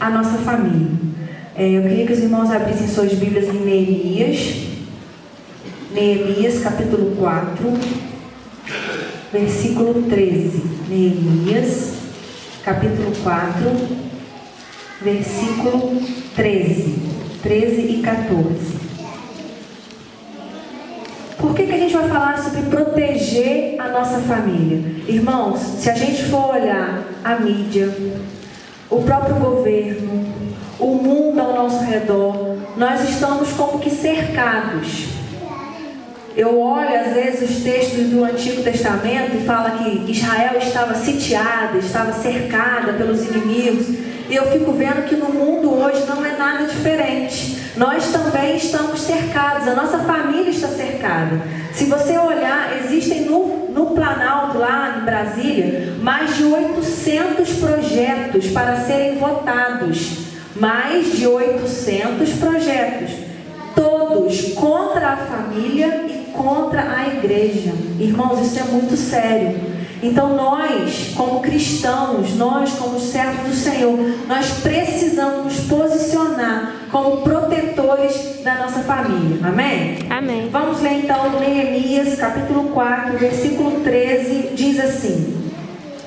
a nossa família. Eu queria que os irmãos abrissem suas Bíblias em Neemias capítulo 4, versículo 13. Neemias capítulo 4, versículo 13 e 14. Por que a gente vai falar sobre proteger a nossa família? Irmãos, se a gente for olhar a mídia, o próprio governo, o mundo ao nosso redor, nós estamos como que cercados. Eu olho às vezes os textos do Antigo Testamento e fala que Israel estava sitiada, estava cercada pelos inimigos. E eu fico vendo que no mundo hoje não é nada diferente. Nós também estamos cercados, a nossa família está cercada. Se você olhar, existem no Planalto, lá em Brasília, mais de 800 projetos para serem votados. Mais de 800 projetos. Todos contra a família e contra a igreja. Irmãos, isso é muito sério. Então nós, como cristãos, nós como servos do Senhor, nós precisamos nos posicionar como protetores da nossa família. Amém? Amém. Vamos ler então Neemias capítulo 4, versículo 13, diz assim: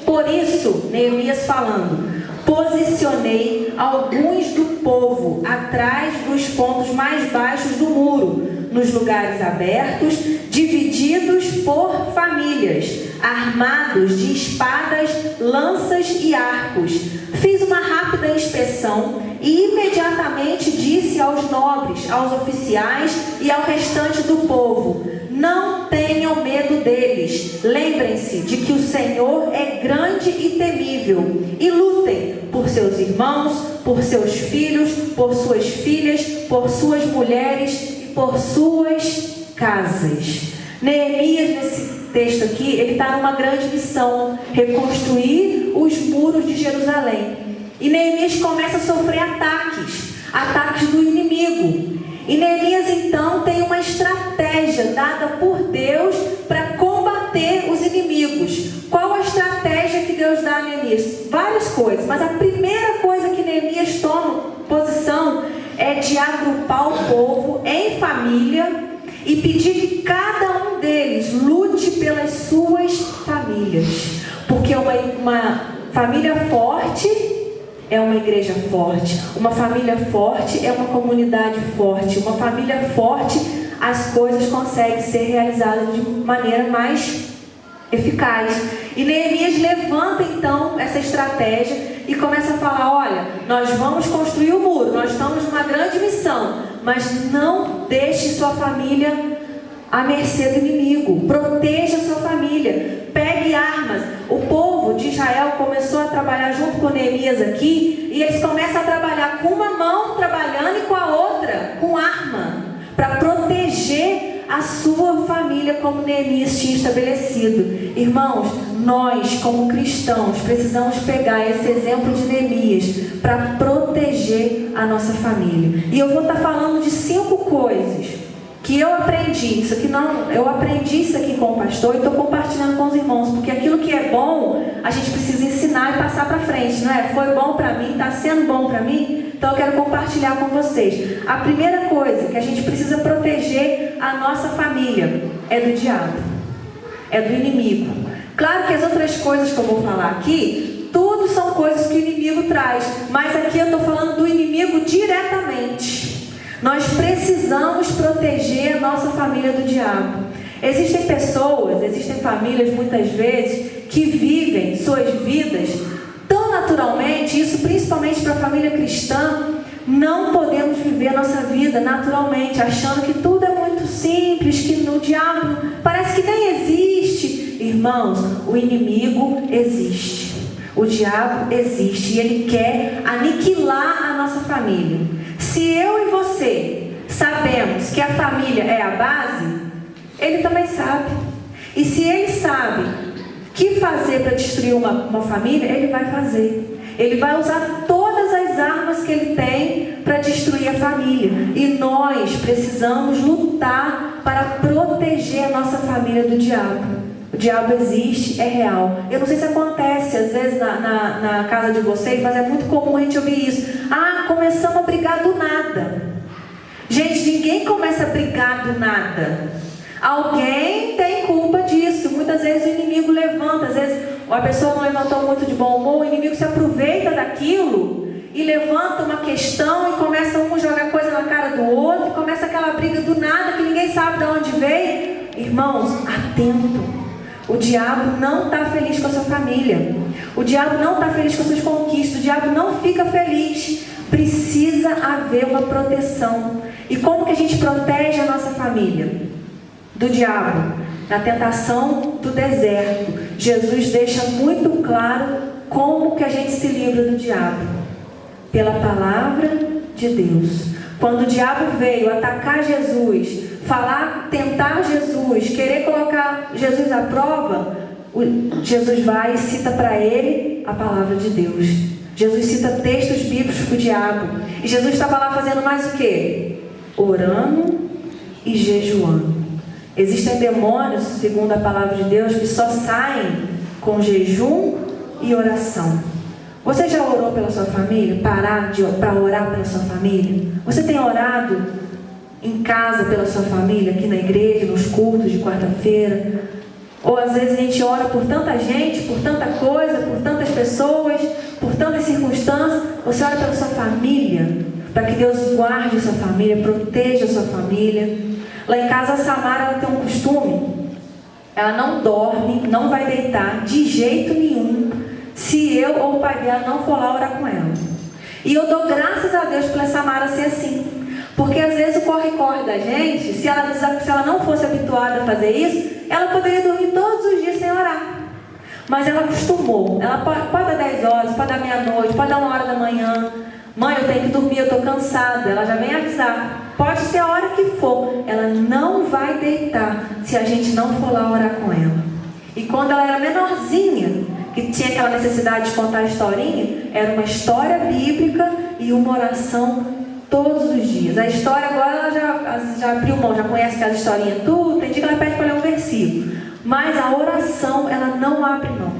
Por isso, Neemias falando, posicionei alguns do povo atrás dos pontos mais baixos do muro, nos lugares abertos, divididos por famílias, armados de espadas, lanças e arcos. Fiz uma rápida inspeção e imediatamente disse aos nobres, aos oficiais e ao restante do povo: não tenham medo deles. Lembrem-se de que o Senhor é grande e temível. E lutem por seus irmãos, por seus filhos, por suas filhas, por suas mulheres e por suas casas. Neemias, nesse texto aqui, ele está numa grande missão: reconstruir os muros de Jerusalém. E Neemias começa a sofrer ataques do inimigo. E Neemias então tem uma estratégia dada por Deus para combater os inimigos. Qual a estratégia que Deus dá a Neemias? Várias coisas, mas a primeira coisa que Neemias toma posição é de agrupar o povo em família e pedir que cada um deles lute pelas suas famílias. Porque uma família forte é uma igreja forte. Uma família forte é uma comunidade forte. Uma família forte, as coisas conseguem ser realizadas de maneira mais eficaz. E Neemias levanta então essa estratégia e começa a falar: olha, nós vamos construir o muro, nós estamos numa grande missão, mas não deixe sua família à mercê do inimigo. Proteja sua família, pegue armas. O povo de Israel começou a trabalhar junto com Neemias aqui, e eles começam a trabalhar com uma mão trabalhando e com a outra com arma, para proteger a sua família, como Neemias tinha estabelecido. Irmãos, nós como cristãos precisamos pegar esse exemplo de Neemias para proteger a nossa família. E eu vou estar falando de 5 coisas que eu aprendi. Eu aprendi isso aqui com o pastor e estou compartilhando com os irmãos, porque aquilo que é bom a gente precisa ensinar e passar para frente, não é? Foi bom para mim, está sendo bom para mim, então eu quero compartilhar com vocês. A primeira coisa que a gente precisa proteger a nossa família é do diabo, é do inimigo. Claro que as outras coisas que eu vou falar aqui, tudo são coisas que o inimigo traz, mas aqui eu estou falando do inimigo diretamente. Nós precisamos proteger a nossa família do diabo. Existem pessoas, existem famílias muitas vezes que vivem suas vidas tão naturalmente, isso principalmente para a família cristã. Não podemos viver a nossa vida naturalmente, achando que tudo é muito simples, que o diabo parece que nem existe. Irmãos, o inimigo existe. O diabo existe e ele quer aniquilar a nossa família. Se eu e você sabemos que a família é a base, ele também sabe. E se ele sabe o que fazer para destruir uma família, ele vai fazer. Ele vai usar todas as armas que ele tem para destruir a família. E nós precisamos lutar para proteger a nossa família do diabo. O diabo existe, é real. Eu não sei se acontece às vezes na casa de vocês, mas é muito comum a gente ouvir isso. Ah, começamos a brigar do nada. Gente, ninguém começa a brigar do nada. Alguém tem culpa disso. Muitas vezes o inimigo levanta. Às vezes a pessoa não levantou muito de bom humor. O inimigo se aproveita daquilo e levanta uma questão e começa um a jogar coisa na cara do outro. E começa aquela briga do nada que ninguém sabe de onde veio. Irmãos, atento. O diabo não está feliz com a sua família. O diabo não está feliz com as suas conquistas. O diabo não fica feliz. Precisa haver uma proteção. E como que a gente protege a nossa família do diabo? Na tentação do deserto, Jesus deixa muito claro como que a gente se livra do diabo. Pela palavra de Deus. Quando o diabo veio atacar Jesus, tentar Jesus, querer colocar Jesus à prova, Jesus vai e cita para ele a palavra de Deus. Jesus cita textos bíblicos para o diabo. E Jesus estava lá fazendo mais o quê? Orando e jejuando. Existem demônios, segundo a palavra de Deus, que só saem com jejum e oração. Você já orou pela sua família? Para orar pela sua família? Você tem orado em casa pela sua família, aqui na igreja, nos cultos de quarta-feira? Ou às vezes a gente ora por tanta gente, por tanta coisa, por tantas pessoas, por tantas circunstâncias. Você ora pela sua família, para que Deus guarde a sua família, proteja a sua família. Lá em casa a Samara, ela tem um costume. Ela não dorme, não vai deitar de jeito nenhum se eu ou o pai dela não for lá orar com ela. E eu dou graças a Deus pela Samara ser assim. Porque às vezes o corre-corre da gente, se ela não fosse habituada a fazer isso, ela poderia dormir todos os dias sem orar. Mas ela acostumou. Ela pode dar 10 horas, pode dar meia-noite, pode dar 1 hora da manhã. Mãe, eu tenho que dormir, eu estou cansada. Ela já vem avisar. Pode ser a hora que for. Ela não vai deitar se a gente não for lá orar com ela. E quando ela era menorzinha, que tinha aquela necessidade de contar a historinha, era uma história bíblica e uma oração todos os dias. A história agora ela já abriu mão, já conhece aquela historinha tudo, tem dia que ela pede para ler um versículo. Mas a oração, ela não abre mão.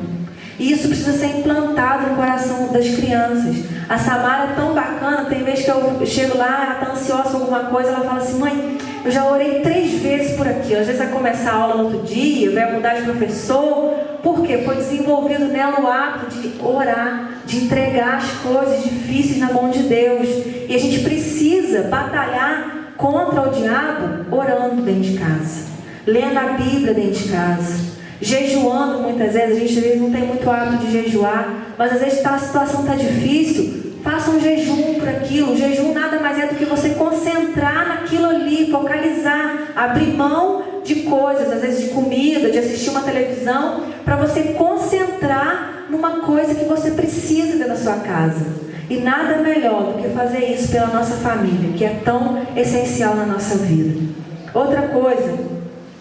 E isso precisa ser implantado no coração das crianças. A Samara é tão bacana, tem vezes que eu chego lá, ela está ansiosa com alguma coisa, ela fala assim: mãe, eu já orei 3 vezes por aqui. Às vezes vai começar a aula no outro dia, vai mudar de professor. Por quê? Foi desenvolvido nela o ato de orar, de entregar as coisas difíceis na mão de Deus. E a gente precisa batalhar contra o diabo orando dentro de casa, lendo a Bíblia dentro de casa, jejuando. Muitas vezes, a gente às vezes não tem muito hábito de jejuar, mas às vezes a situação está difícil. Faça um jejum por aquilo. O jejum nada mais é do que você concentrar naquilo ali, focalizar, abrir mão de coisas, às vezes de comida, de assistir uma televisão, para você concentrar numa coisa que você precisa dentro da sua casa. E nada melhor do que fazer isso pela nossa família, que é tão essencial na nossa vida. Outra coisa,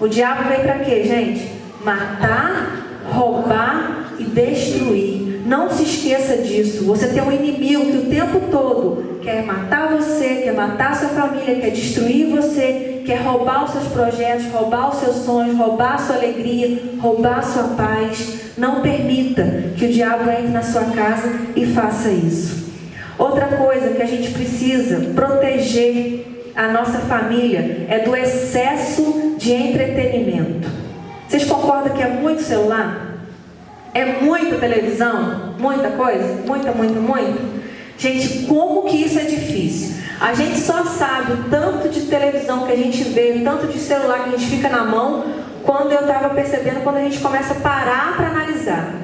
o diabo veio para quê, gente? Matar, roubar e destruir. Não se esqueça disso. Você tem um inimigo que o tempo todo quer matar você, quer matar a sua família, quer destruir você, quer roubar os seus projetos, roubar os seus sonhos, roubar a sua alegria, roubar a sua paz. Não permita que o diabo entre na sua casa e faça isso. Outra coisa que a gente precisa proteger a nossa família é do excesso de entretenimento. Vocês concordam que é muito celular? É muita televisão? Muita coisa? Muita. Gente, como que isso é difícil? A gente só sabe o tanto de televisão que a gente vê, o tanto de celular que a gente fica na mão, quando eu estava percebendo, quando a gente começa a parar para analisar.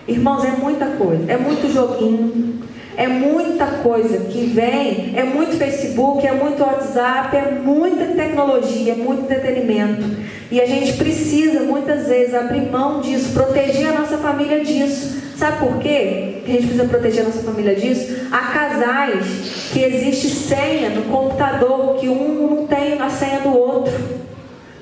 Irmãos, é muita coisa, é muito joguinho, é muita coisa que vem, é muito Facebook, é muito WhatsApp, é muita tecnologia, é muito entretenimento. E a gente precisa, muitas vezes, abrir mão disso, proteger a nossa família disso. Sabe por quê que a gente precisa proteger a nossa família disso? Há casais que existe senha no computador, que um não tem a senha do outro.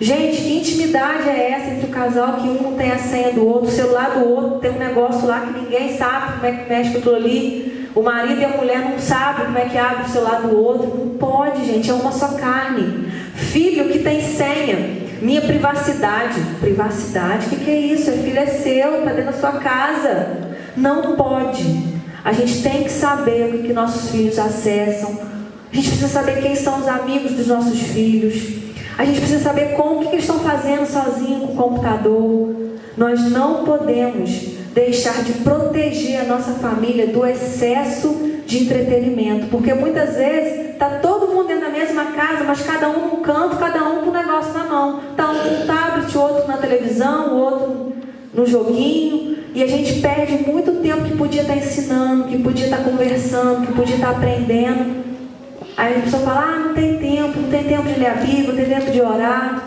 Gente, que intimidade é essa entre o casal que um não tem a senha do outro, o celular do outro tem um negócio lá que ninguém sabe como é que mexe com aquilo ali. O marido e a mulher não sabem como é que abre o celular do outro. Não pode, gente, é uma só carne. Filho que tem senha. Minha privacidade. Privacidade? O que é isso? Filho é seu, está dentro da sua casa. Não pode. A gente tem que saber o que nossos filhos acessam. A gente precisa saber quem são os amigos dos nossos filhos. A gente precisa saber o que eles estão fazendo sozinhos com o computador. Nós não podemos deixar de proteger a nossa família do excesso de entretenimento, porque muitas vezes está todo mundo dentro da mesma casa, mas cada um num canto, cada um com um negócio na mão. Está um com um tablet, o outro na televisão, o outro no joguinho, e a gente perde muito tempo que podia estar ensinando, que podia estar conversando, que podia estar aprendendo. Aí a pessoa fala, não tem tempo de ler a Bíblia, não tem tempo de orar.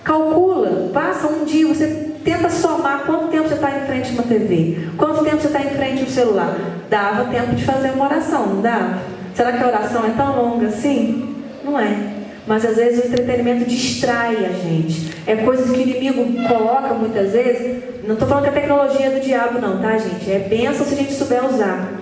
Calcula, passa um dia, você tenta somar quanto tempo você está em frente a uma TV, quanto tempo você está em frente ao celular. Dava tempo de fazer uma oração, não dava? Será que a oração é tão longa assim? Não é. Mas às vezes o entretenimento distrai a gente. É coisa que o inimigo coloca muitas vezes. Não estou falando que a tecnologia é do diabo não, tá, gente? É bênção se a gente souber usar.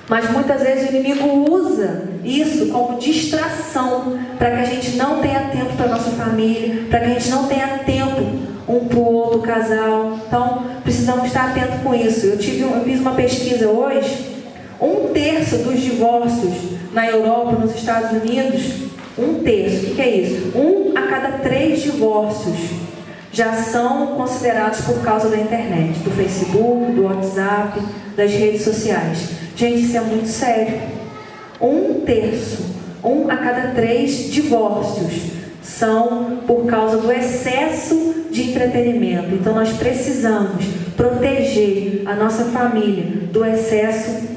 Mas muitas vezes o inimigo usa isso como distração para que a gente não tenha tempo para a nossa família, para que a gente não tenha tempo um para o outro casal. Então, precisamos estar atentos com isso. Eu fiz uma pesquisa hoje. 1/3 dos divórcios na Europa, nos Estados Unidos, 1/3, o que é isso? 1 a cada 3 divórcios já são considerados por causa da internet, do Facebook, do WhatsApp, das redes sociais. Gente, isso é muito sério. 1/3, 1 a cada 3 divórcios são por causa do excesso de entretenimento. Então nós precisamos proteger a nossa família do excesso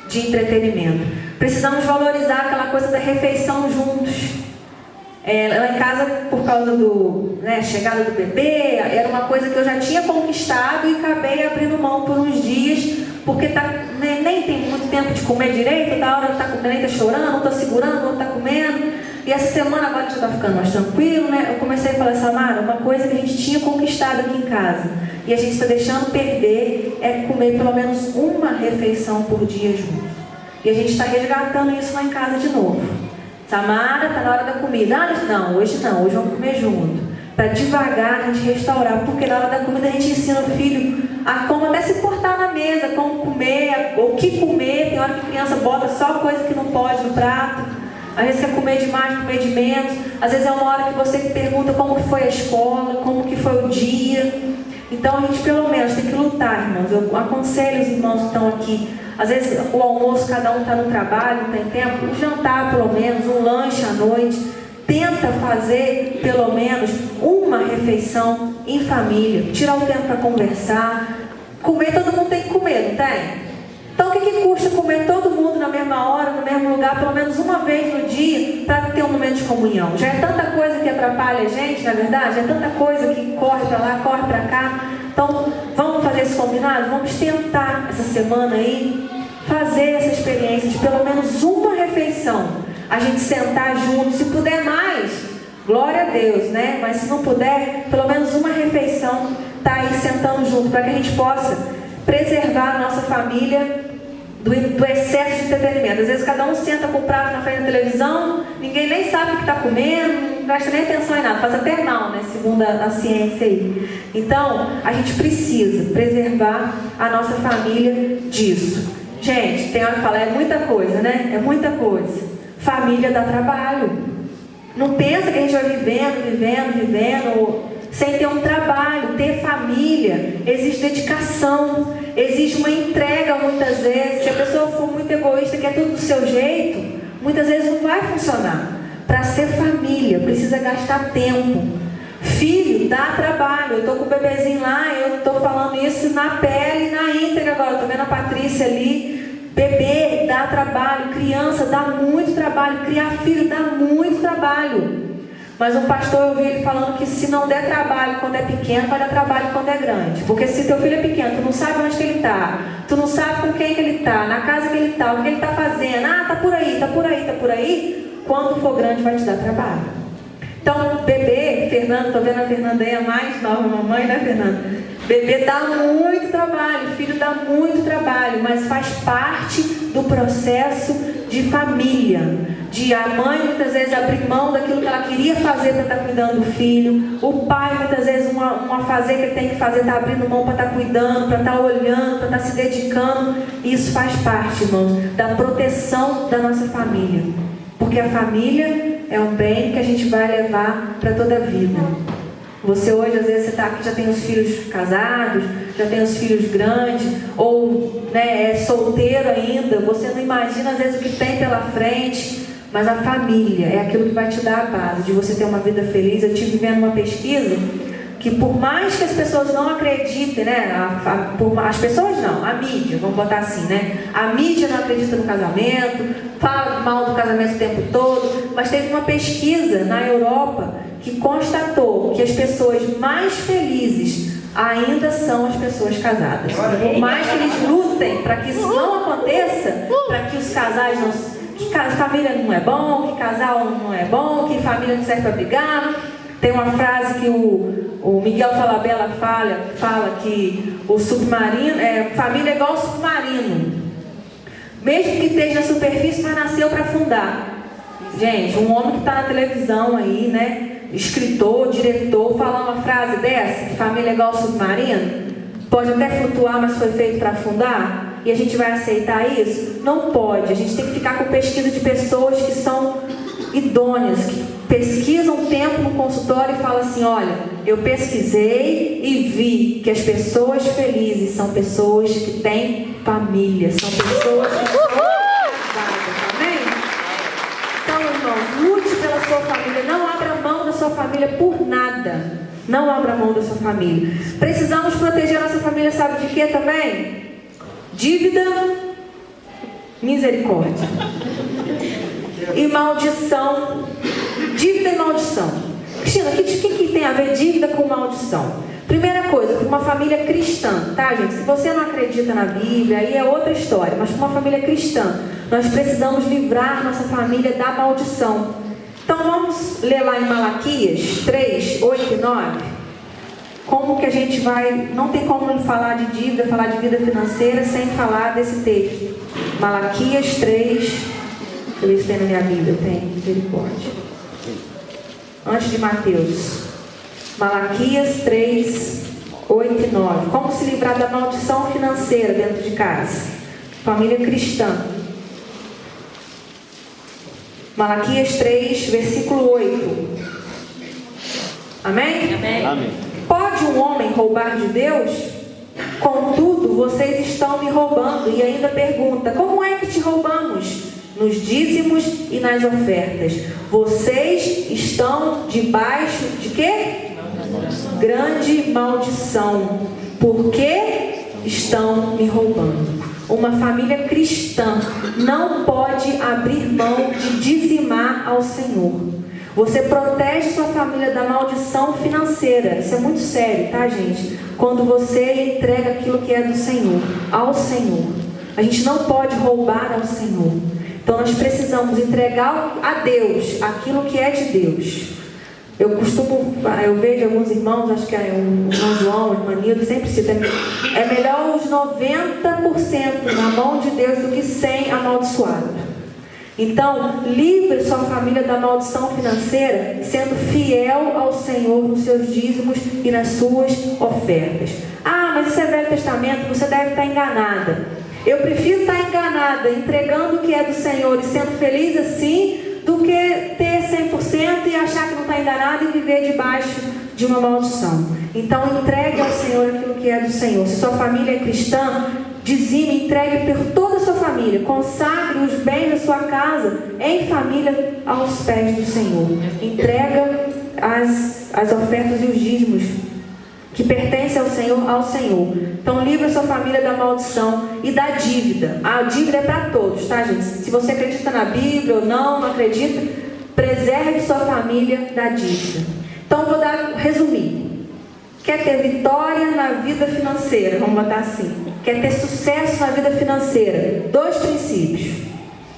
de entretenimento. Precisamos valorizar aquela coisa da refeição juntos. Lá em casa, por causa chegada do bebê, era uma coisa que eu já tinha conquistado e acabei abrindo mão por uns dias, porque nem tem muito tempo de comer direito, da hora está comendo, nem está chorando, não está segurando, não está comendo. E essa semana agora já está ficando mais tranquilo, né? Eu comecei a falar, Samara, uma coisa que a gente tinha conquistado aqui em casa e a gente está deixando perder é comer pelo menos uma refeição por dia juntos. E a gente está resgatando isso lá em casa de novo. Samara, está na hora da comida. Não, hoje vamos comer junto. Para devagar a gente restaurar, porque na hora da comida a gente ensina o filho a como até se portar na mesa, como comer, o que comer. Tem hora que a criança bota só coisa que não pode no prato. Às vezes quer comer demais, comer de menos. Às vezes é uma hora que você pergunta como que foi a escola, como que foi o dia. Então a gente pelo menos tem que lutar, irmãos. Eu aconselho os irmãos que estão aqui. Às vezes o almoço, cada um está no trabalho, não tem tempo. Um jantar pelo menos, um lanche à noite. Tenta fazer pelo menos uma refeição em família. Tirar o tempo para conversar. Comer, todo mundo tem que comer, não tem? Então o que custa comer todo mundo na mesma hora, no mesmo lugar, pelo menos uma vez no dia, para ter um momento de comunhão? Já é tanta coisa que atrapalha a gente, na verdade, é tanta coisa que corre para lá, corre para cá. Então vamos fazer esse combinado? Vamos tentar essa semana aí fazer essa experiência de pelo menos uma refeição. A gente sentar junto, se puder mais, glória a Deus, né? Mas se não puder, pelo menos uma refeição, tá aí sentando junto, para que a gente possa preservar a nossa família do excesso de entretenimento. Às vezes cada um senta com o prato na frente da televisão, ninguém nem sabe o que está comendo, não presta nem atenção em nada, faz até mal, né? Segundo a ciência aí. Então, a gente precisa preservar a nossa família disso. Gente, tem hora que fala, é muita coisa, né? É muita coisa. Família dá trabalho. Não pensa que a gente vai vivendo, sem ter um trabalho. Ter família exige dedicação, exige uma entrega muitas vezes. Se a pessoa for muito egoísta, quer tudo do seu jeito, muitas vezes não vai funcionar. Para ser família, precisa gastar tempo. Filho, dá trabalho. Eu estou com o bebezinho lá, eu estou falando isso na pele e na íntegra agora. Estou vendo a Patrícia ali. Bebê dá trabalho, criança dá muito trabalho, criar filho dá muito trabalho. Mas um pastor, eu vi ele falando que se não der trabalho quando é pequeno, vai dar trabalho quando é grande. Porque se teu filho é pequeno, tu não sabe onde que ele está, tu não sabe com quem que ele está, na casa que ele está, o que ele está fazendo. Tá por aí. Quando for grande vai te dar trabalho. Então, bebê, Fernando, estou vendo a Fernanda aí, a mais nova mamãe, né, Fernanda? Bebê dá muito trabalho, filho dá muito trabalho, mas faz parte do processo de família. De a mãe muitas vezes abrir mão daquilo que ela queria fazer para estar cuidando do filho. O pai muitas vezes uma fazer que ele tem que fazer, está abrindo mão para estar cuidando, para estar olhando, para estar se dedicando. E isso faz parte, irmãos, da proteção da nossa família. Porque a família é um bem que a gente vai levar para toda a vida. Você hoje, às vezes, você está aqui, já tem os filhos casados, já tem os filhos grandes, ou é solteiro ainda. Você não imagina, às vezes, o que tem pela frente. Mas a família é aquilo que vai te dar a base de você ter uma vida feliz. Eu estive vendo uma pesquisa que, por mais que as pessoas não acreditem, as pessoas não, a mídia, vamos botar assim, a mídia não acredita no casamento, fala mal do casamento o tempo todo, mas teve uma pesquisa na Europa que constatou que as pessoas mais felizes ainda são as pessoas casadas. Por mais que eles lutem para que isso não aconteça, para que os casais não... que família não é bom, que casal não é bom, que família não serve para brigar. Tem uma frase que o Miguel Falabella fala que o submarino, família é igual ao submarino. Mesmo que esteja na superfície, mas nasceu para afundar. Gente, um homem que está na televisão aí, escritor, diretor, falar uma frase dessa, que família é igual ao submarino, pode até flutuar, mas foi feito para afundar, e a gente vai aceitar isso? Não pode. A gente tem que ficar com pesquisa de pessoas que são idôneas, que pesquisam tempo no consultório e falam assim: olha, eu pesquisei e vi que as pessoas felizes são pessoas que têm família, são pessoas que são casadas, amém? Então, irmãos, lute pela sua família, não abra mão da sua família por nada. Não abra mão da sua família. Precisamos proteger a nossa família, sabe de quê também? Dívida, misericórdia e maldição. Dívida e maldição. Cristina, o que tem a ver dívida com maldição? Primeira coisa, para uma família cristã, tá, gente? Se você não acredita na Bíblia, aí é outra história. Mas para uma família cristã, nós precisamos livrar nossa família da maldição. Então vamos ler lá em Malaquias 3, 8 e 9. Como que a gente vai... Não tem como falar de dívida, falar de vida financeira sem falar desse texto. Malaquias 3... Deixa eu ver se tem na minha Bíblia. Tem, misericórdia. Antes de Mateus. Malaquias 3, 8 e 9. Como se livrar da maldição financeira dentro de casa. Família cristã. Malaquias 3, versículo 8. Amém? Amém. Amém. Pode um homem roubar de Deus? Contudo, vocês estão me roubando. E ainda pergunta: como é que te roubamos? Nos dízimos e nas ofertas. Vocês estão debaixo de quê? Grande maldição. Porque estão me roubando. Uma família cristã não pode abrir mão de dizimar ao Senhor. Você protege sua família da maldição financeira. Isso é muito sério, tá, gente? Quando você entrega aquilo que é do Senhor, ao Senhor. A gente não pode roubar ao Senhor. Então nós precisamos entregar a Deus aquilo que é de Deus. Eu vejo alguns irmãos, acho que é o irmão João, o irmão Nildo, sempre cita: é melhor os 90% na mão de Deus do que 100 amaldiçoados. Então, livre sua família da maldição financeira, sendo fiel ao Senhor nos seus dízimos e nas suas ofertas. Ah, mas isso é Velho Testamento, você deve estar enganada. Eu prefiro estar enganada, entregando o que é do Senhor e sendo feliz assim, do que ter 100% e achar que não está enganado e viver debaixo de uma maldição. Então, entregue ao Senhor aquilo que é do Senhor. Se sua família é cristã, dizime, entregue por toda a sua família. Consagre os bens da sua casa em família aos pés do Senhor. Entrega as ofertas e os dízimos que pertencem ao Senhor. Então, livre a sua família da maldição e da dívida. A dívida é para todos, tá, gente? Se você acredita na Bíblia ou não acredita, preserve sua família da dívida. Então, vou resumir. Quer ter vitória na vida financeira? Vamos botar assim. Quer ter sucesso na vida financeira? 2 princípios.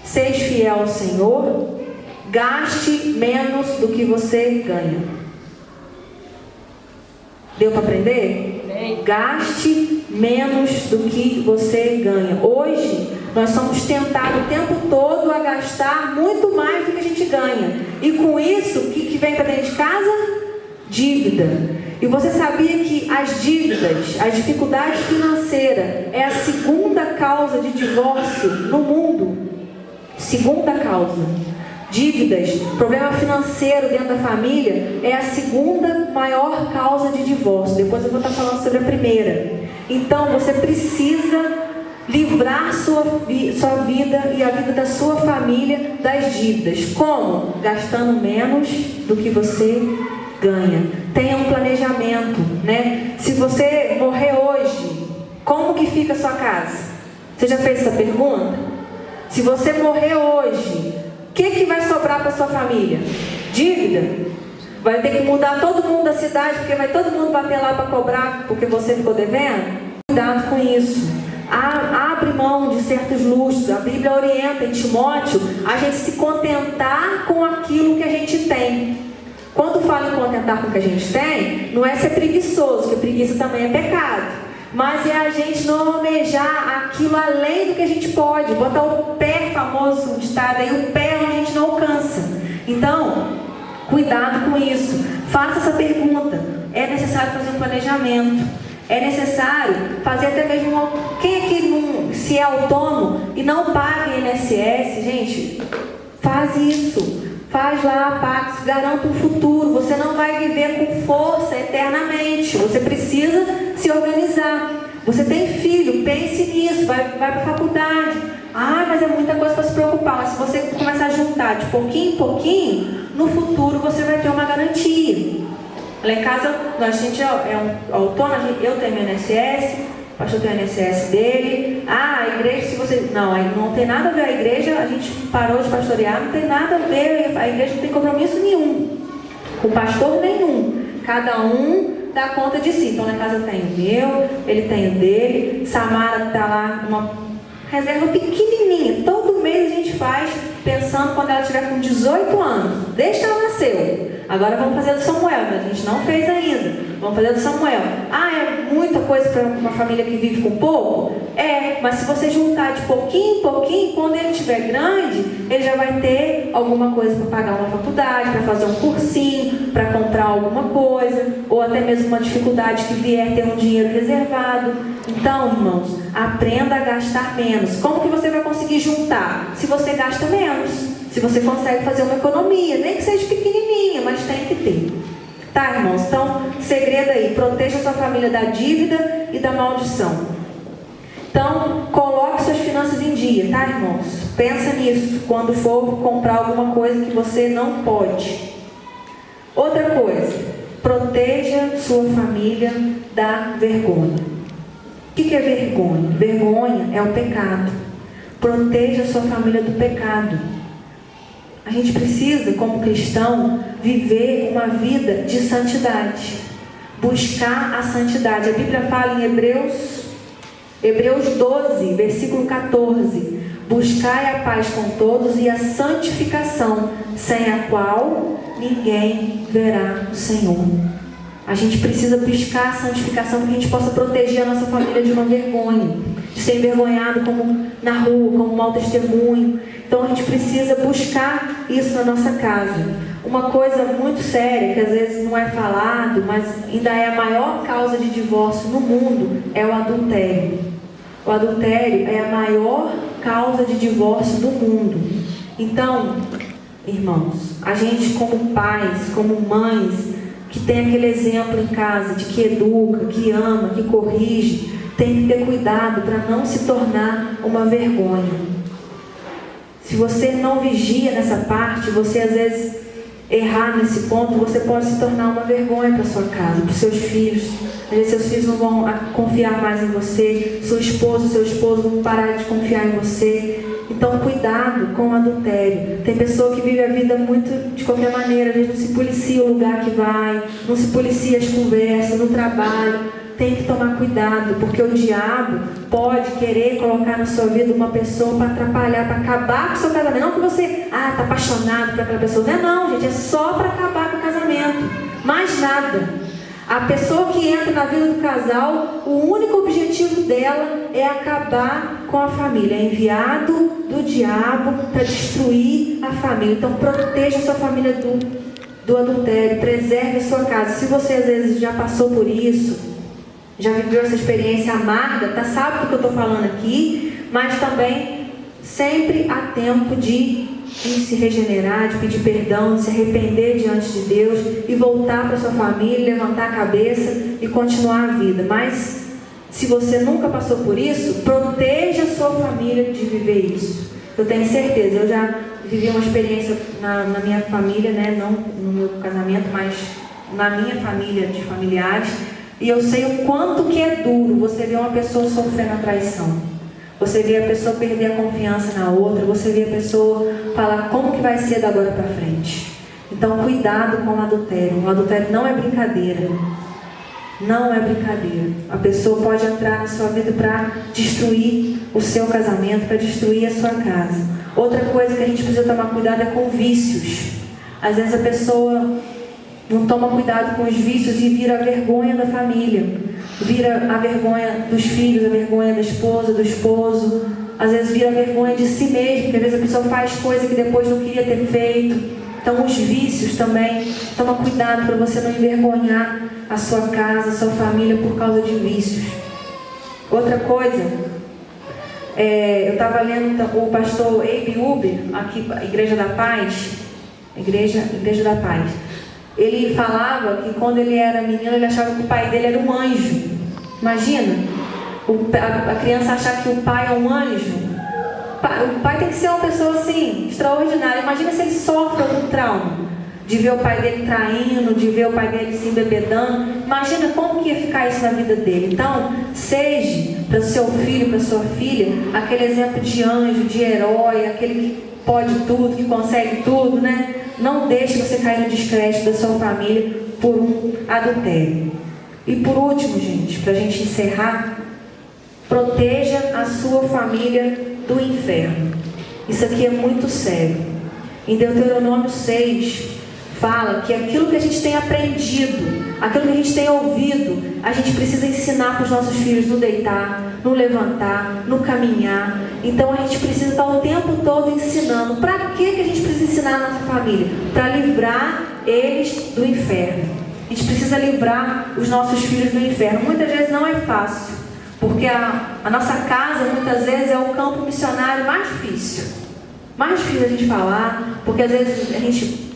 Seja fiel ao Senhor, gaste menos do que você ganha. Deu para aprender? Gaste menos do que você ganha. Hoje, nós somos tentados o tempo todo a gastar muito mais do que a gente ganha. E com isso, o que vem para dentro de casa? Dívida. E você sabia que as dívidas, a dificuldade financeira é a segunda causa de divórcio no mundo? Segunda causa. Dívidas, problema financeiro dentro da família é a segunda maior causa de divórcio. Depois eu vou estar falando sobre a primeira. Então você precisa livrar sua vida e a vida da sua família das dívidas. Como? Gastando menos do que você ganha. Tenha um planejamento, né? Se você morrer hoje, como que fica a sua casa? Você já fez essa pergunta? Se você morrer hoje, o que vai sobrar para sua família? Dívida? Vai ter que mudar todo mundo da cidade, porque vai todo mundo bater lá para cobrar, porque você ficou devendo? Cuidado com isso. Abre mão de certos luxos. A Bíblia orienta em Timóteo a gente se contentar com aquilo que a gente tem. Quando fala em contentar com o que a gente tem, não é ser preguiçoso, porque preguiça também é pecado. Mas é a gente não almejar aquilo além do que a gente pode. Botar o pé, famoso ditado aí, o pé onde a gente não alcança. Então, cuidado com isso. Faça essa pergunta. É necessário fazer um planejamento. É necessário fazer até mesmo... Quem aqui se é autônomo e não paga INSS, gente, faz isso. Faz lá, Pax, garanta um futuro. Você não vai viver com força eternamente. Você precisa se organizar. Você tem filho, pense nisso, vai para a faculdade. Mas é muita coisa para se preocupar. Mas se você começar a juntar de pouquinho em pouquinho, no futuro você vai ter uma garantia. Lá em casa, a gente é um autônomo, eu tenho meu INSS, o pastor tem o INSS dele. A igreja, se você... Não, aí não tem nada a ver a igreja, a gente parou de pastorear, não tem nada a ver, a igreja não tem compromisso nenhum, com pastor nenhum. Cada um dá conta de si. Então, lá em casa tem o meu, ele tem o dele, Samara está lá, uma reserva pequenininha. Todo mês a gente faz, pensando quando ela estiver com 18 anos. Desde que ela nasceu. Agora vamos fazer do Samuel, mas a gente não fez ainda. Vamos fazer do Samuel. É muita coisa para uma família que vive com pouco? É, mas se você juntar de pouquinho em pouquinho, quando ele estiver grande, ele já vai ter alguma coisa para pagar uma faculdade, para fazer um cursinho, para comprar alguma coisa, ou até mesmo uma dificuldade que vier, ter um dinheiro reservado. Então, irmãos, aprenda a gastar menos. Como que você vai conseguir juntar? Se você gasta menos. Se você consegue fazer uma economia, nem que seja pequenininha, mas tem que ter. Tá, irmãos? Então, segredo aí, proteja sua família da dívida e da maldição. Então, coloque suas finanças em dia, tá, irmãos? Pensa nisso quando for comprar alguma coisa que você não pode. Outra coisa, proteja sua família da vergonha. O que é vergonha? Vergonha é o pecado. Proteja sua família do pecado. A gente precisa, como cristão, viver uma vida de santidade. Buscar a santidade. A Bíblia fala em Hebreus 12, versículo 14. Buscai a paz com todos e a santificação, sem a qual ninguém verá o Senhor. A gente precisa buscar a santificação para que a gente possa proteger a nossa família de uma vergonha. De ser envergonhado como na rua, como mau testemunho. Então a gente precisa buscar isso na nossa casa. Uma coisa muito séria, que às vezes não é falado, mas ainda é a maior causa de divórcio no mundo, é o adultério. O adultério é a maior causa de divórcio do mundo. Então, irmãos, a gente como pais, como mães, que tem aquele exemplo em casa de que educa, que ama, que corrige, tem que ter cuidado para não se tornar uma vergonha. Se você não vigia nessa parte, você às vezes errar nesse ponto, você pode se tornar uma vergonha para sua casa, para os seus filhos. Às vezes seus filhos não vão confiar mais em você, sua esposa, seu esposo vão parar de confiar em você. Então cuidado com o adultério. Tem pessoa que vive a vida muito de qualquer maneira, às vezes não se policia o lugar que vai, não se policia as conversas, no trabalho. tem que tomar cuidado, porque o diabo pode querer colocar na sua vida uma pessoa para atrapalhar, para acabar com o seu casamento. Não que você está apaixonado por aquela pessoa. Não, gente, é só para acabar com o casamento. Mais nada. A pessoa que entra na vida do casal, o único objetivo dela é acabar com a família. É enviado do diabo para destruir a família. Então proteja a sua família do adultério, preserve a sua casa. Se você às vezes já passou por isso, já viveu essa experiência amarga, sabe do que eu estou falando aqui, mas também sempre há tempo de se regenerar, de pedir perdão, de se arrepender diante de Deus e voltar para sua família, levantar a cabeça e continuar a vida. Mas se você nunca passou por isso, proteja a sua família de viver isso. Eu tenho certeza, eu já vivi uma experiência na minha família, né? Não no meu casamento, mas na minha família, de familiares, e eu sei o quanto que é duro você ver uma pessoa sofrendo a traição. Você vê a pessoa perder a confiança na outra, você vê a pessoa falar como que vai ser da agora para frente. Então cuidado com o adultério. O adultério não é brincadeira. Não é brincadeira. A pessoa pode entrar na sua vida para destruir o seu casamento, para destruir a sua casa. Outra coisa que a gente precisa tomar cuidado é com vícios. Às vezes a pessoa não toma cuidado com os vícios e vira a vergonha da família. Vira a vergonha dos filhos, a vergonha da esposa, do esposo. Às vezes vira a vergonha de si mesmo, porque às vezes a pessoa faz coisa que depois não queria ter feito. Então os vícios também, toma cuidado para você não envergonhar a sua casa, a sua família por causa de vícios. Outra coisa, eu estava lendo o pastor Abe Uber, aqui, Igreja da Paz, Igreja da Paz. Ele falava que quando ele era menino, ele achava que o pai dele era um anjo. Imagina, a criança achar que o pai é um anjo. O pai tem que ser uma pessoa assim, extraordinária. Imagina se ele sofre algum trauma, de ver o pai dele traindo, de ver o pai dele se embebedando. Imagina como que ia ficar isso na vida dele. Então, seja para o seu filho, para a sua filha, aquele exemplo de anjo, de herói, aquele que pode tudo, que consegue tudo, né? Não deixe você cair no descrédito da sua família por um adultério. E por último, gente, para a gente encerrar, proteja a sua família do inferno. Isso aqui é muito sério. Em Deuteronômio 6, fala que aquilo que a gente tem aprendido, aquilo que a gente tem ouvido, a gente precisa ensinar para os nossos filhos no deitar, no levantar, no caminhar. Então a gente precisa estar o tempo todo ensinando. Para que a gente precisa ensinar a nossa família? Para livrar eles do inferno. A gente precisa livrar os nossos filhos do inferno. Muitas vezes não é fácil, porque a nossa casa muitas vezes é o campo missionário mais difícil. Mais difícil a gente falar, porque às vezes a gente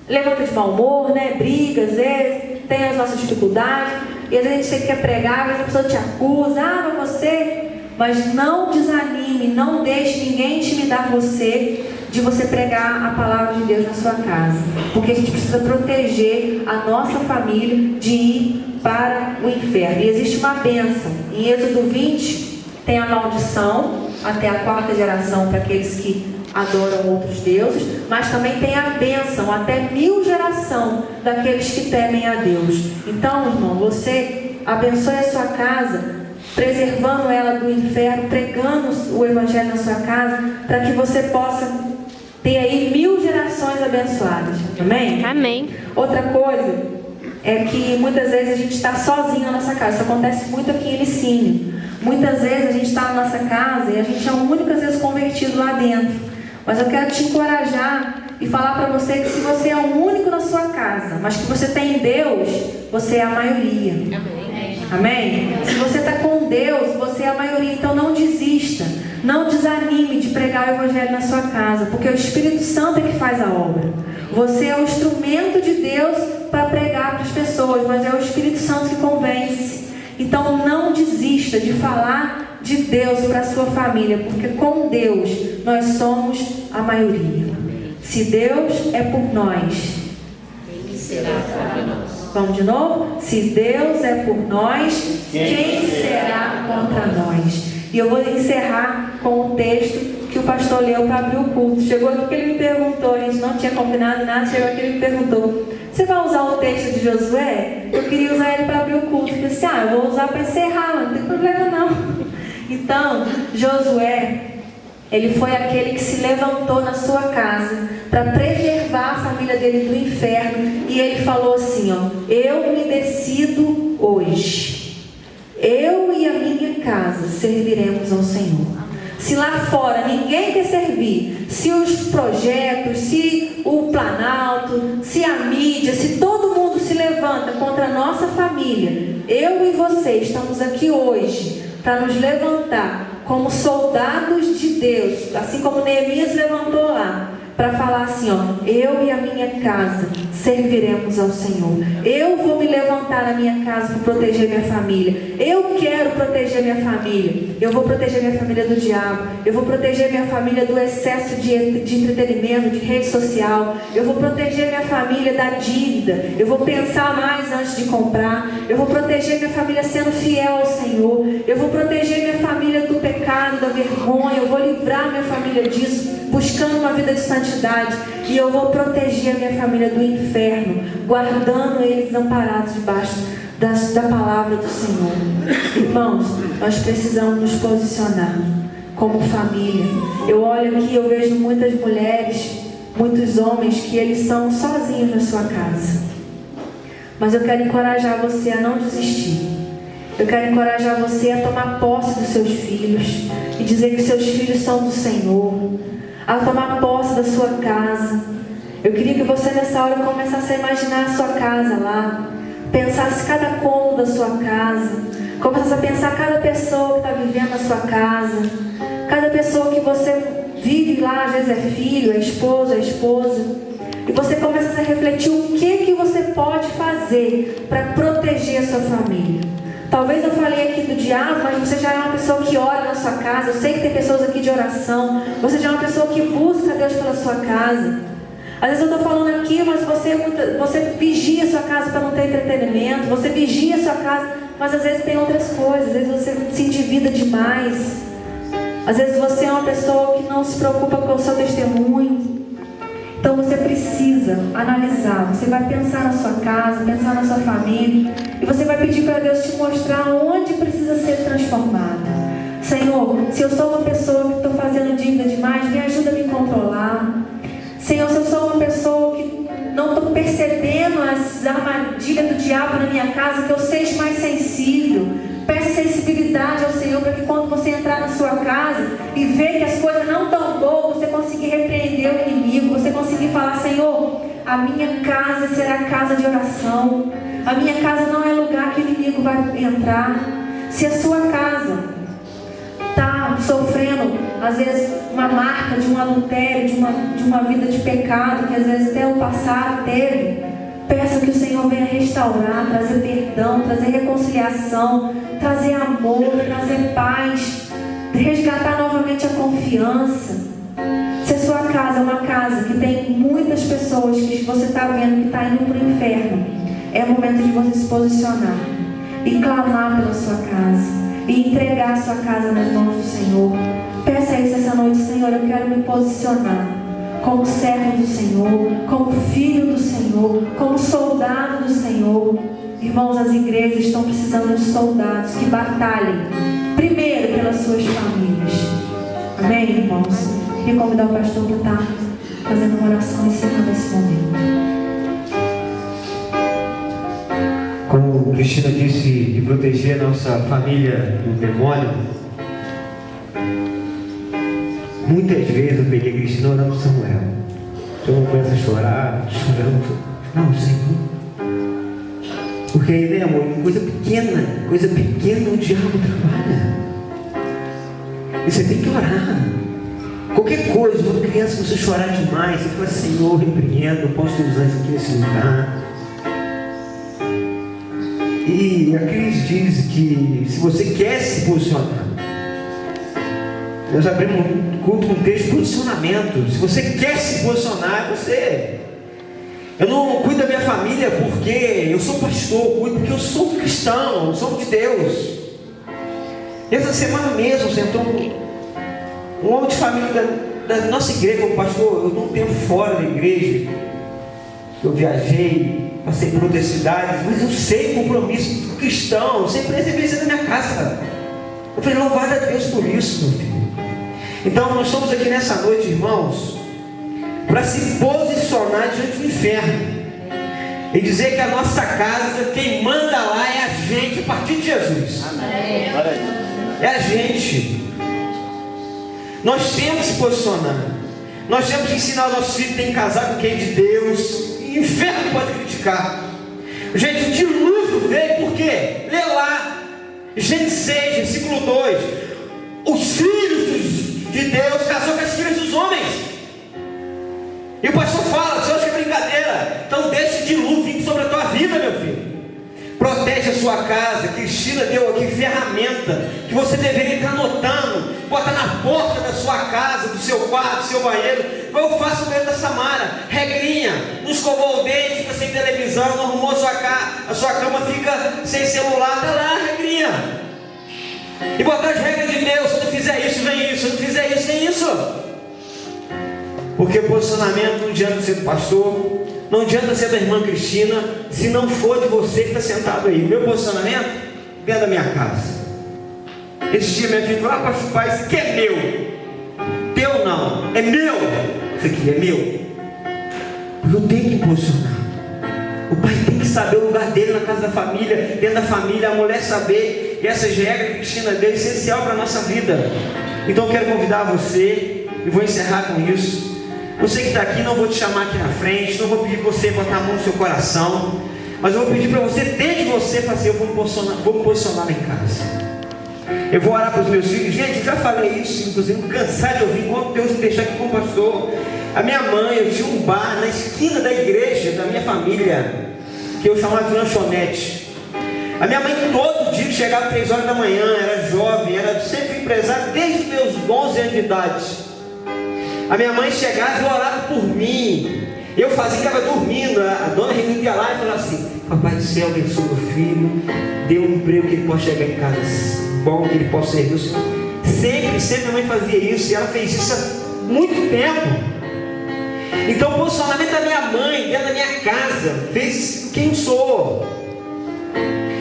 levanta de mau humor, né? Briga, às vezes tem as nossas dificuldades, e às vezes a gente quer pregar, às vezes a pessoa te acusa, mas você... Mas não desanime, não deixe ninguém intimidar você de você pregar a palavra de Deus na sua casa. Porque a gente precisa proteger a nossa família de ir para o inferno. E existe uma bênção. Em Êxodo 20 tem a maldição até a 4ª geração para aqueles que adoram outros deuses, mas também tem a bênção até 1000 geração daqueles que temem a Deus. Então, irmão, você abençoe a sua casa, preservando ela do inferno, pregando o evangelho na sua casa, para que você possa ter aí 1000 gerações abençoadas. Amém? Amém. Outra coisa é que muitas vezes a gente está sozinho na nossa casa. Isso acontece muito aqui em Licínio. Muitas vezes a gente está na nossa casa e a gente é o único às vezes convertido lá dentro. Mas eu quero te encorajar e falar para você que se você é o único na sua casa, mas que você tem Deus, você é a maioria. Amém. Amém? Se você está com Deus, você é a maioria. Então não desista, não desanime de pregar o evangelho na sua casa, porque o Espírito Santo é que faz a obra. Você é o instrumento de Deus para pregar para as pessoas, mas é o Espírito Santo que convence. Então não desista de falar de Deus para a sua família, porque com Deus nós somos a maioria. Se Deus é por nós, Quem será contra nós? vamos de novo? Se Deus é por nós, quem será contra nós? E eu vou encerrar com o texto que o pastor leu para abrir o culto. Chegou aqui que ele me perguntou, a gente não tinha combinado nada, chegou aqui e ele me perguntou: Você vai usar o texto de Josué? Eu queria usar ele para abrir o culto. Eu disse, eu vou usar para encerrar, não tem problema não. Então, Josué, ele foi aquele que se levantou na sua casa para preservar a família dele do inferno. E ele falou assim, eu me decido hoje. Eu e a minha casa serviremos ao Senhor. Se lá fora ninguém quer servir, se os projetos, se o Planalto, se a mídia, se todo mundo se levanta contra a nossa família, eu e você estamos aqui hoje para nos levantar como soldados de Deus, assim como Neemias levantou lá, para falar assim, eu e a minha casa serviremos ao Senhor. Eu vou me levantar na minha casa para proteger minha família. Eu quero proteger minha família. Eu vou proteger minha família do diabo. Eu vou proteger minha família do excesso de entretenimento, de rede social. Eu vou proteger minha família da dívida. Eu vou pensar mais antes de comprar. Eu vou proteger minha família sendo fiel ao Senhor. Eu vou proteger minha família do pecado, da vergonha. Eu vou livrar minha família disso, buscando uma vida de santidade. E eu vou proteger a minha família do inferno, guardando eles amparados debaixo da palavra do Senhor. Irmãos, nós precisamos nos posicionar como família. Eu olho aqui, eu vejo muitas mulheres, muitos homens que eles são sozinhos na sua casa. Mas eu quero encorajar você a não desistir. Eu quero encorajar você a tomar posse dos seus filhos e dizer que seus filhos são do Senhor, a tomar posse da sua casa. Eu queria que você nessa hora começasse a imaginar a sua casa lá, pensasse cada cômodo da sua casa, começasse a pensar cada pessoa que está vivendo na sua casa, cada pessoa que você vive lá, às vezes é filho, é esposa, e você começasse a refletir o que você pode fazer para proteger a sua família. Talvez eu falei aqui do diabo, mas você já é uma pessoa que ora na sua casa. Eu sei que tem pessoas aqui de oração. Você já é uma pessoa que busca Deus pela sua casa. Às vezes eu estou falando aqui, mas você vigia a sua casa para não ter entretenimento. Você vigia a sua casa, mas às vezes tem outras coisas. Às vezes você se endivida demais. Às vezes você é uma pessoa que não se preocupa com o seu testemunho. Então você precisa analisar. Você vai pensar na sua casa, pensar na sua família, e você vai pedir para Deus te mostrar onde precisa ser transformada. Senhor, se eu sou uma pessoa que estou fazendo dívida demais, me ajuda a me controlar. Senhor, se eu sou uma pessoa que não estou percebendo as armadilhas do diabo na minha casa, que eu seja mais sensível. Peça sensibilidade ao Senhor, para que quando você entrar na sua casa e ver que as coisas não estão boas, você conseguir repreender o inimigo, você conseguir falar, Senhor, a minha casa será casa de oração. A minha casa não é lugar que o inimigo vai entrar. Se a sua casa está sofrendo, às vezes, uma marca de um adultério, de uma vida de pecado, que às vezes até o passado teve, peça que o Senhor venha restaurar, trazer perdão, trazer reconciliação, trazer amor, trazer paz, resgatar novamente a confiança. Se a sua casa é uma casa que tem muitas pessoas que você está vendo que está indo para o inferno, é o momento de você se posicionar e clamar pela sua casa e entregar a sua casa nas mãos do Senhor. Peça isso essa noite, Senhor, eu quero me posicionar como servo do Senhor, como filho do Senhor, como soldado do Senhor. Irmãos, as igrejas estão precisando de soldados que batalhem primeiro pelas suas famílias. Amém, irmãos? Queria convidar o pastor para estar fazendo uma oração em cima desse momento. Como Cristina disse, de proteger a nossa família do demônio, muitas vezes eu peguei a Cristina orando com Samuel. Então eu começo a chorar, chorando. Não, Senhor. Porque aí, né, amor, coisa pequena o diabo trabalha. E você tem que orar. Qualquer coisa, quando criança você chorar demais, você fala, Senhor, repreendo, eu posso usar isso aqui nesse lugar. E a Cris diz que se você quer se posicionar, nós abrimos um culto com um texto de posicionamento. Se você quer se posicionar, você... Eu não cuido da minha família porque eu sou pastor, eu cuido porque eu sou cristão, eu sou de Deus. E essa semana mesmo sentou um homem de família da nossa igreja, falou, pastor, eu não tenho fora da igreja eu viajei, passei por outras cidades, mas eu sei o compromisso cristão, eu sempre recebi isso na minha casa. Eu falei, louvado a Deus por isso, meu filho. Então nós estamos aqui nessa noite, irmãos, para se posicionar diante do inferno e dizer que a nossa casa, quem manda lá é a gente, a partir de Jesus. Amém. É a gente. Nós temos que se posicionar. Nós temos que ensinar os nossos filhos que tem que casar com quem é de Deus. E o inferno pode criticar. Gente, o dilúvio veio por quê? Lê lá, Gênesis 6, versículo 2. Os filhos de Deus casou com as filhas dos homens. E o pastor fala, você acha que é brincadeira? Então deixa o dilúvio vir sobre a tua vida, meu filho. Protege a sua casa. Cristina deu aqui ferramenta que você deveria estar anotando. Bota na porta da sua casa, do seu quarto, do seu banheiro. Eu faço dentro da Samara. Regrinha. Não escovou o dente, fica sem televisão, não arrumou a sua cama, fica sem celular. Tá lá a regrinha. E botar as regras de Deus. Se eu não fizer isso, vem isso. Se eu não fizer isso, vem isso. Porque posicionamento não adianta ser do pastor, não adianta ser da irmã Cristina, se não for de você que está sentado aí. O meu posicionamento dentro da minha casa. Esse dia minha filha falou, pastor, pai, isso aqui é meu. Teu não, é meu. Isso aqui é meu. Eu tenho que posicionar. O pai tem que saber o lugar dele na casa da família, dentro da família, a mulher saber. E essas regras que a Cristina deu é essencial para a nossa vida. Então eu quero convidar você, e vou encerrar com isso. Você que está aqui, não vou te chamar aqui na frente, não vou pedir para você botar a mão no seu coração, mas eu vou pedir para você, desde você, fazer, eu vou me posicionar lá em casa. Eu vou orar para os meus filhos. Gente, eu já falei isso, inclusive, cansado de ouvir, enquanto Deus me deixar aqui como pastor. A minha mãe, eu tinha um bar na esquina da igreja, da minha família, que eu chamava de lanchonete. A minha mãe, todo dia, chegava às 3 horas da manhã, era jovem, era sempre empresária, desde meus 11 anos de idade. A minha mãe chegava e orava por mim. Eu fazia, estava dormindo. A dona Renilda ia lá e falava assim: Papai do céu, abençoe meu filho, dê um emprego que ele possa chegar em casa bom, que ele possa servir o Senhor. Sempre minha mãe fazia isso. E ela fez isso há muito tempo. Então o posicionamento da minha mãe dentro da minha casa fez quem eu sou.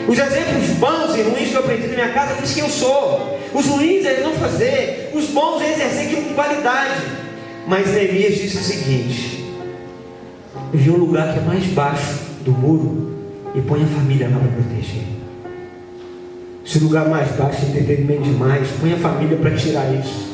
Os exemplos bons e ruins que eu aprendi na minha casa fez quem eu sou. Os ruins é não fazer, os bons é exercer aquilo com qualidade. Mas Neemias disse o seguinte: vi um lugar que é mais baixo do muro e põe a família lá para proteger. Se o lugar mais baixo é entretenimento demais, põe a família para tirar isso.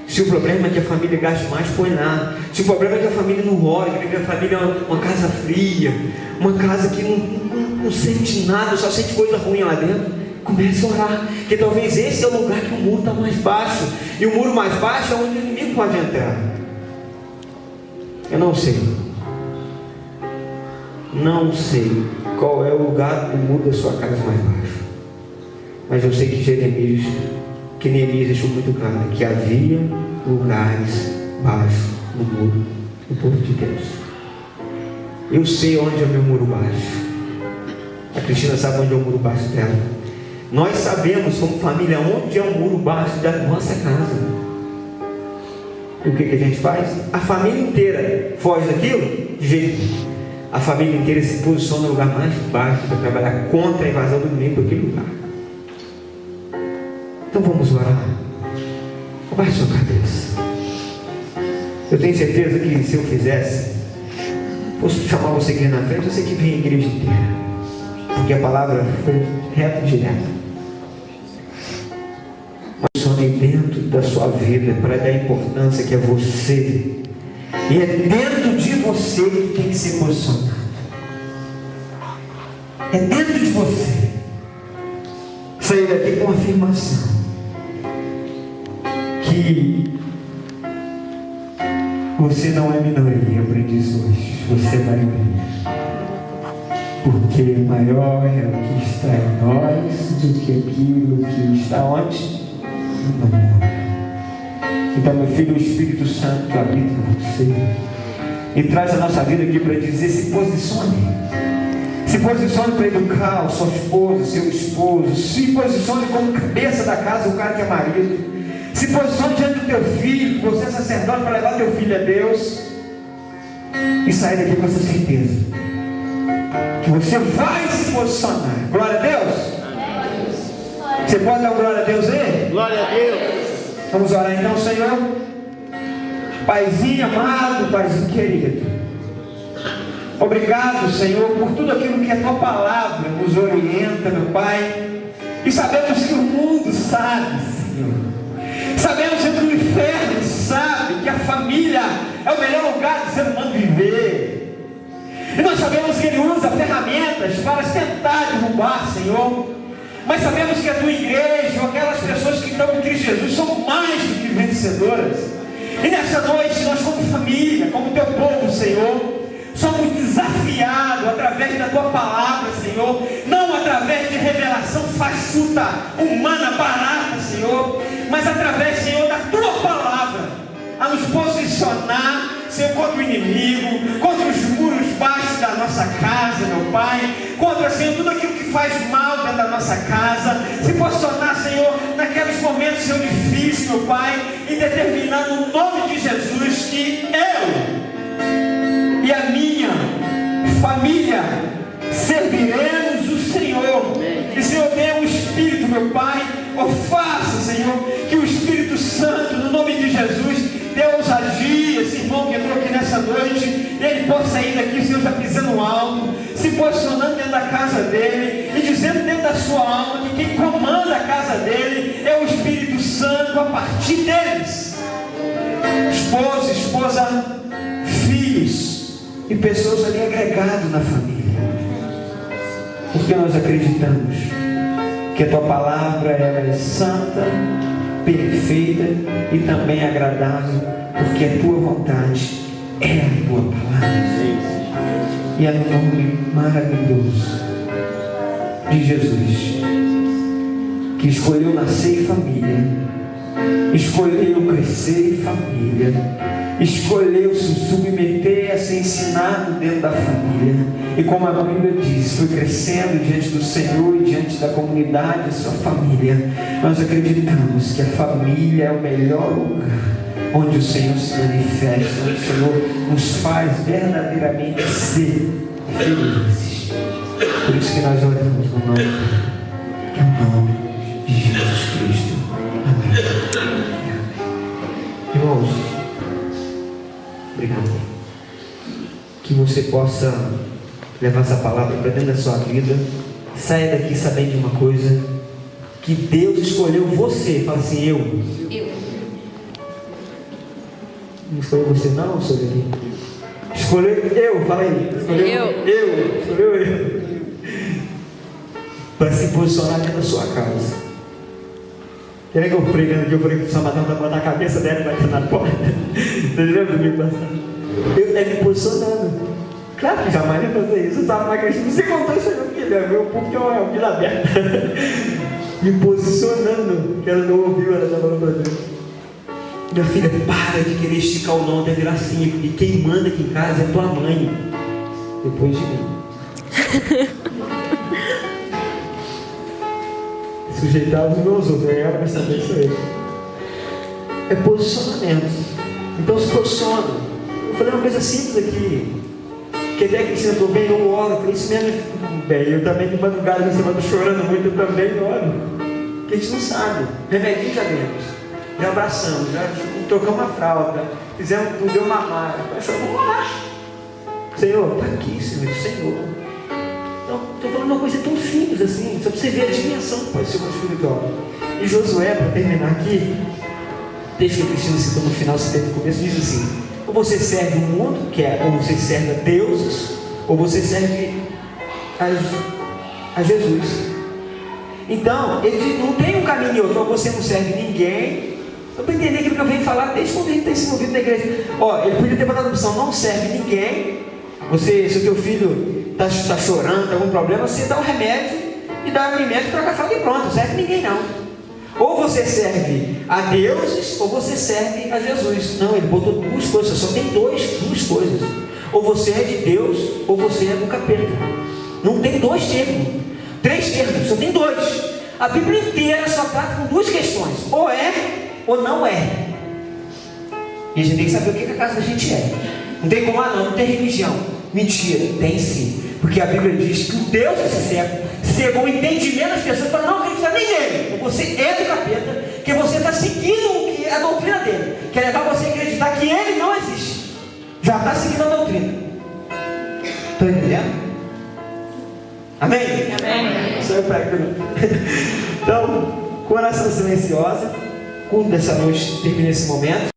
Se o problema é que a família gaste mais, põe lá. Se o problema é que a família não ore, que a família é uma casa fria, uma casa que não sente nada, só sente coisa ruim lá dentro, comece a orar, porque talvez esse é o lugar que o muro está mais baixo, e o muro mais baixo é onde o inimigo pode entrar. Eu não sei qual é o lugar do muro da sua casa mais baixo, mas eu sei que Neemias deixou muito claro que havia lugares baixos no muro do povo de Deus. Eu sei onde é o meu muro baixo. A Cristina sabe onde é o muro baixo dela. Nós sabemos como família onde é o muro baixo da nossa casa. E o que a gente faz? A família inteira foge daquilo? De jeito nenhum. A família inteira se posiciona no lugar mais baixo para trabalhar contra a invasão do inimigo para aquele lugar. Então vamos orar. Abaixe sua cabeça. Eu tenho certeza que se eu fizesse, fosse chamar você aqui na frente, você que vinha a igreja inteira, porque a palavra foi reta e direta. Mas só dentro da sua vida, para dar a importância que é você, e é dentro de você que tem que ser posicionado. É dentro de você. Sair daqui com uma afirmação que você não é minoria. Eu aprendi isso hoje. Você é maioria, porque maior é o que está em nós do que aquilo que está onde? No mundo. Então, meu filho, o Espírito Santo habita em você e traz a nossa vida aqui para dizer: se posicione. Se posicione para educar a sua esposa, seu esposo. Se posicione como cabeça da casa, o cara que é marido. Se posicione diante do teu filho, você é sacerdote, para levar teu filho a Deus. e sair daqui com essa certeza que você vai se posicionar. Glória a Deus. Você pode dar glória a Deus aí? Glória a Deus. Vamos orar então, Senhor. Paizinho amado, Paizinho querido, obrigado, Senhor, por tudo aquilo que a Tua palavra nos orienta, meu Pai. E sabemos que o mundo sabe, Senhor. Sabemos que o inferno sabe que a família é o melhor lugar do ser humano viver. E nós sabemos que ele usa ferramentas para tentar derrubar, Senhor. Mas sabemos que a Tua igreja, ou aquelas pessoas que estão em Cristo Jesus, são mais do que vencedoras. E nessa noite, nós como família, como Teu povo, Senhor, somos desafiados através da Tua palavra, Senhor, não através de revelação fajuta, humana, barata, Senhor, mas através, Senhor, da Tua palavra, a nos posicionar, Senhor, contra o inimigo, contra os muros baixos da nossa casa, meu Pai, contra, Senhor, tudo aquilo que faz mal dentro da nossa casa, se posicionar, Senhor, naqueles momentos, Senhor, difíceis, meu Pai, e determinar no nome de Jesus que eu e a minha família serviremos o Senhor. E Senhor, dê um Espírito, meu Pai, ou faça, Senhor, que o Espírito Santo, no nome de Jesus, dê ousadia, esse irmão que entrou aqui nessa noite, ele possa sair daqui, Senhor, já pisando alto, se posicionando dentro da casa dele, e dizendo dentro da sua alma que quem comanda a casa dele é o Espírito Santo a partir deles. Esposa, filhos e pessoas ali agregadas na família. Porque nós acreditamos que a Tua palavra ela é santa, perfeita e também agradável, porque a Tua vontade é a Tua palavra. E é no nome maravilhoso de Jesus, que escolheu nascer em família, escolheu crescer em família, escolheu se submeter a ser ensinado dentro da família, e como a Bíblia diz, foi crescendo diante do Senhor e diante da comunidade, a sua família. Nós acreditamos que a família é o melhor lugar onde o Senhor se manifesta, onde o Senhor nos faz verdadeiramente ser felizes. Por isso que nós oramos no nome, que é o nome de Jesus Cristo. Amém. Irmãos, obrigado. Que você possa levar essa palavra para dentro da sua vida. Saia daqui sabendo de uma coisa, que Deus escolheu você. Fala assim, eu. Não escolheu você não, Soreli? Escolheu eu, fala aí. Escolheu eu. Para se posicionar dentro da sua casa. Quer que eu pregando aqui, eu falei que o Samadão vai botar a cabeça dela e vai estar na porta. Vocês lembram do meu passado? Eu me posicionando. Claro que jamais ia fazer isso. Eu estava na questão. Você contou isso aí, meu filho. É meu público, é o vida aberta. Me posicionando. Que ela não ouviu, ela estava falando para Deus. Minha filha, para de querer esticar o nome, deve virar assim, porque quem manda aqui em casa é tua mãe. Depois de mim. Sujeitar os meus outros, aí ela vai saber isso aí. É posicionamento. Então se posiciona. Eu falei uma coisa simples aqui. Que até que você falou, bem, eu oro. Eu falei, isso mesmo, bem, eu também de madrugada, você manda chorando muito, eu também oro. Porque a gente não sabe. Remedinho já demos. Já abraçamos, já trocamos uma fralda, fizemos, não deu mamar. Vamos orar. Senhor, está aqui, Senhor. Então, estou falando uma coisa tão simples assim, só para você ver a dimensão que pode ser o espiritual. E Josué, para terminar aqui, texto que a Cristina citou no final, você teve no começo, diz assim: ou você serve o mundo, que é, ou você serve a deuses, ou você serve a Jesus. Então, ele não tem um caminho e outro, ou você não serve ninguém. Eu para entender aquilo que eu venho falar desde quando a gente tem se movido na igreja. Ele podia ter botado a opção, não serve ninguém. Se o teu filho está chorando, tem algum problema, você dá um remédio e dá um alimento, troca a fralda e pronto, não serve ninguém não. Ou você serve a deuses, ou você serve a Jesus. Não, ele botou duas coisas, só tem duas coisas. Ou você é de Deus, ou você é do capeta. Não tem dois termos, 3 termos, só tem 2. A Bíblia inteira só trata com 2 questões, ou é, ou não é. E a gente tem que saber o que a casa da gente é. Não tem como, não tem religião. Mentira, tem sim. Porque a Bíblia diz que o Deus desse século cegou o entendimento das pessoas para não acreditar nem nele. Ou você é do capeta, que você está seguindo a doutrina dele, quer levar você a acreditar que ele não existe. Já está seguindo a doutrina. Estão entendendo? Amém? Amém. Só eu prego. Então, com oração silenciosa, culto dessa noite termina esse momento.